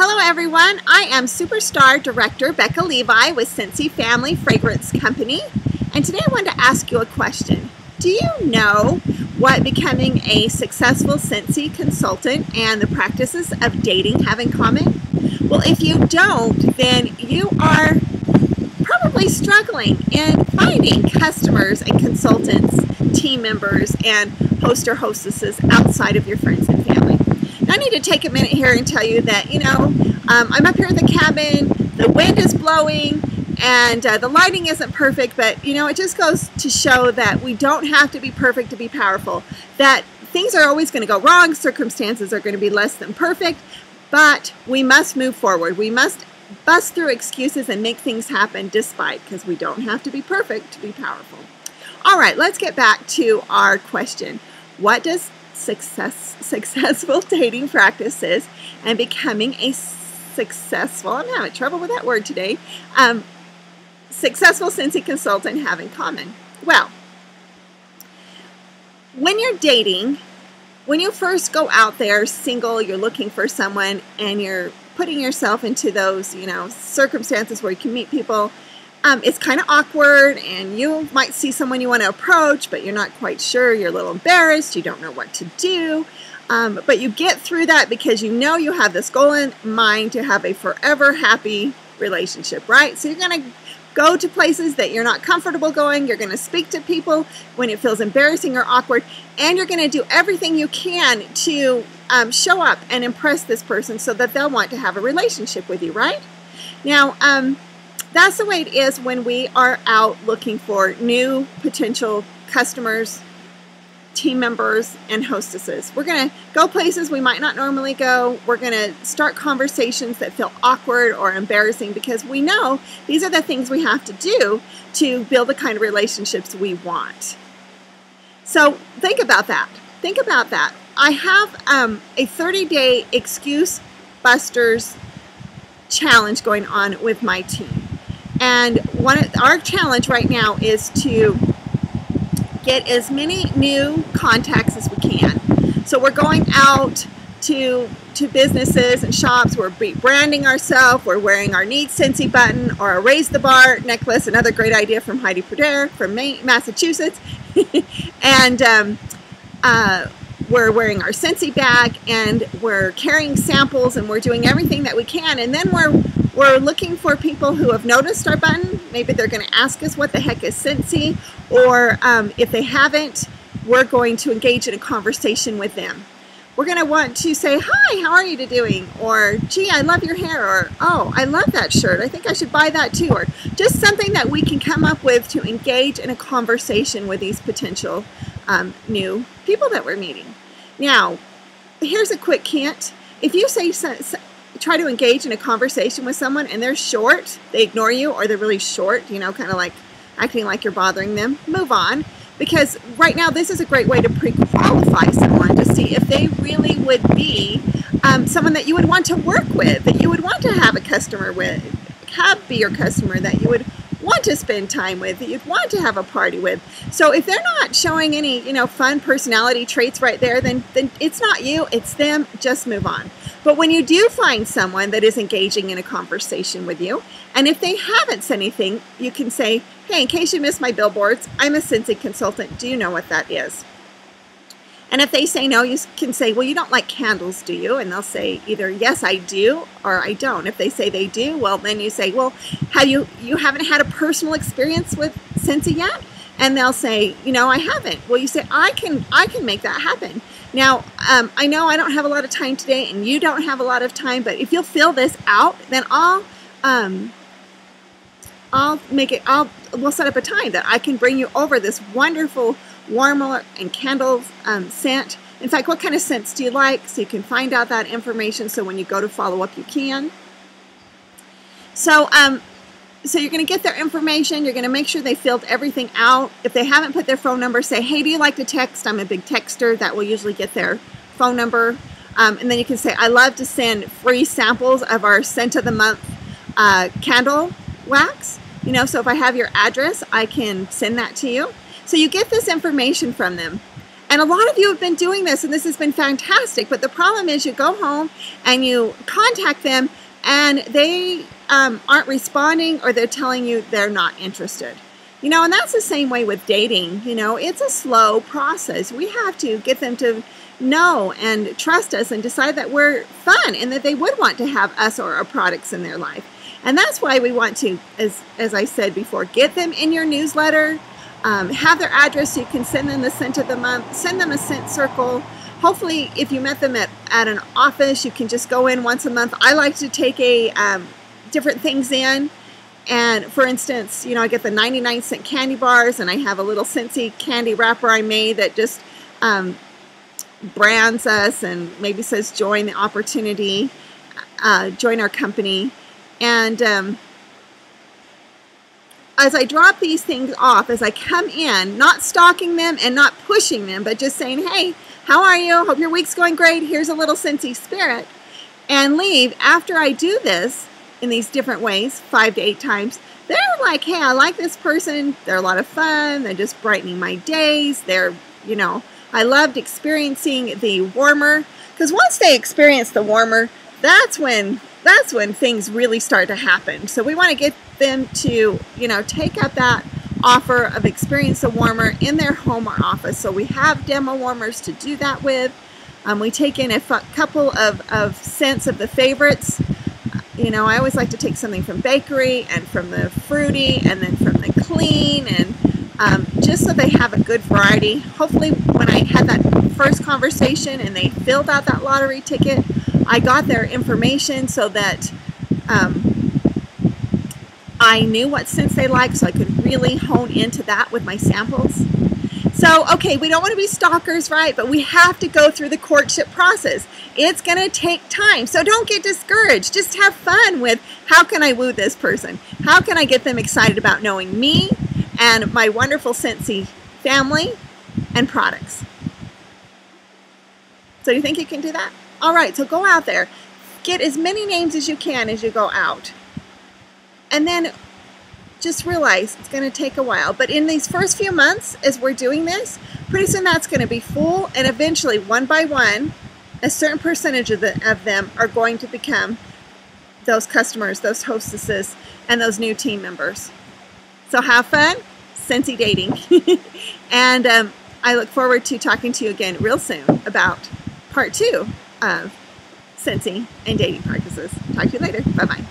Hello everyone, I am Superstar Director Becca Levie with Scentsy Family Fragrance Company, and today I wanted to ask you a question. Do you know what becoming a successful Scentsy consultant and the practices of dating have in common? Well, if you don't, then you are probably struggling in finding customers and consultants, team members, and host or hostesses outside of your friends and family. Now, I need to take a minute here and tell you that, I'm up here in the cabin, the wind is blowing, and the lighting isn't perfect, but, it just goes to show that we don't have to be perfect to be powerful, that things are always going to go wrong, circumstances are going to be less than perfect, but we must move forward. We must bust through excuses and make things happen despite, because we don't have to be perfect to be powerful. All right, let's get back to our question. What does successful dating practices and becoming a successful, I'm having trouble with that word today, successful Scentsy consultant have in common? Well, when you're dating, when you first go out there single, you're looking for someone and you're putting yourself into those, circumstances where you can meet people, it's kind of awkward, and you might see someone you want to approach, but you're not quite sure. You're a little embarrassed. You don't know what to do. But you get through that because you know you have this goal in mind to have a forever happy relationship, right? So you're going to go to places that you're not comfortable going. You're going to speak to people when it feels embarrassing or awkward, and you're going to do everything you can to show up and impress this person so that they'll want to have a relationship with you, right? Now, that's the way it is when we are out looking for new potential customers, team members, and hostesses. We're going to go places we might not normally go. We're going to start conversations that feel awkward or embarrassing because we know these are the things we have to do to build the kind of relationships we want. So think about that. Think about that. I have a 30-day excuse busters challenge going on with my team. And our challenge right now is to get as many new contacts as we can. So we're going out to businesses and shops. We're branding ourselves. We're wearing our Need Scentsy button or a Raise the Bar necklace, another great idea from Heidi Pruder from Massachusetts. And we're wearing our Scentsy bag, and we're carrying samples, and we're doing everything that we can. And then we're looking for people who have noticed our button. Maybe they're going to ask us what the heck is Scentsy, or if they haven't, we're going to engage in a conversation with them. We're going to want to say, hi, how are you doing? Or, gee, I love your hair. Or, oh, I love that shirt. I think I should buy that too. Or just something that we can come up with to engage in a conversation with these potential new people that we're meeting. Now, here's a quick hint. If you try to engage in a conversation with someone and they're short, they ignore you, or they're really short, kind of like acting like you're bothering them, move on. Because right now this is a great way to pre-qualify someone to see if they really would be someone that you would want to work with, that you would want to have a customer with, be your customer, that you would want to spend time with, that you'd want to have a party with. So if they're not showing any, fun personality traits right there, then it's not you, it's them. Just move on. But when you do find someone that is engaging in a conversation with you, and if they haven't said anything, you can say, hey, in case you missed my billboards, I'm a Scentsy consultant. Do you know what that is? And if they say no, you can say, well, you don't like candles, do you? And they'll say either, yes, I do, or I don't. If they say they do, well, then you say, well, you haven't had a personal experience with Scentsy yet? And they'll say, I haven't. Well, you say, I can make that happen. Now, I know I don't have a lot of time today, and you don't have a lot of time, but if you'll fill this out, then we'll set up a time that I can bring you over this wonderful warmer and candle scent. In fact, what kind of scents do you like? So you can find out that information, so when you go to follow up, you can. So you're going to get their information. You're going to make sure they filled everything out. If they haven't put their phone number, say, hey, do you like to text? I'm a big texter. That will usually get their phone number. And then you can say, I love to send free samples of our Scent of the Month candle wax. So if I have your address, I can send that to you. So you get this information from them. And a lot of you have been doing this, and this has been fantastic. But the problem is you go home and you contact them, and they aren't responding, or they're telling you they're not interested. You know, and that's the same way with dating. You know, it's a slow process. We have to get them to know and trust us and decide that we're fun and that they would want to have us or our products in their life. And that's why we want to, as I said before, get them in your newsletter, have their address so you can send them the scent of the month, send them a scent circle. Hopefully, if you met them at an office, you can just go in once a month. I like to take different things in. And for instance, you know, I get the 99-cent candy bars, and I have a little Scentsy candy wrapper I made that just brands us and maybe says join the opportunity, join our company. And as I drop these things off, as I come in, not stalking them and not pushing them, but just saying, hey, how are you? Hope your week's going great. Here's a little Scentsy spirit. And leave. After I do this in these different ways, 5 to 8 times, they're like, hey, I like this person. They're a lot of fun. They're just brightening my days. They're, you know, I loved experiencing the warmer. Because once they experience the warmer, that's when things really start to happen. So we want to get them to, you know, take up that offer of experience the warmer in their home or office. So we have demo warmers to do that with. We take in a couple of scents of the favorites. You know, I always like to take something from bakery and from the fruity and then from the clean, and just so they have a good variety. Hopefully when I had that first conversation and they filled out that lottery ticket, I got their information so that I knew what scents they liked, so I could really hone into that with my samples. So, okay, we don't want to be stalkers, right? But we have to go through the courtship process. It's going to take time. So don't get discouraged. Just have fun with, how can I woo this person? How can I get them excited about knowing me and my wonderful Scentsy family and products? So you think you can do that? All right, so go out there. Get as many names as you can as you go out. And then just realize it's going to take a while. But in these first few months, as we're doing this, pretty soon that's going to be full. And eventually, one by one, a certain percentage of them are going to become those customers, those hostesses, and those new team members. So have fun, Scentsy dating. And I look forward to talking to you again real soon about part 2 of Scentsy and dating practices. Talk to you later. Bye-bye.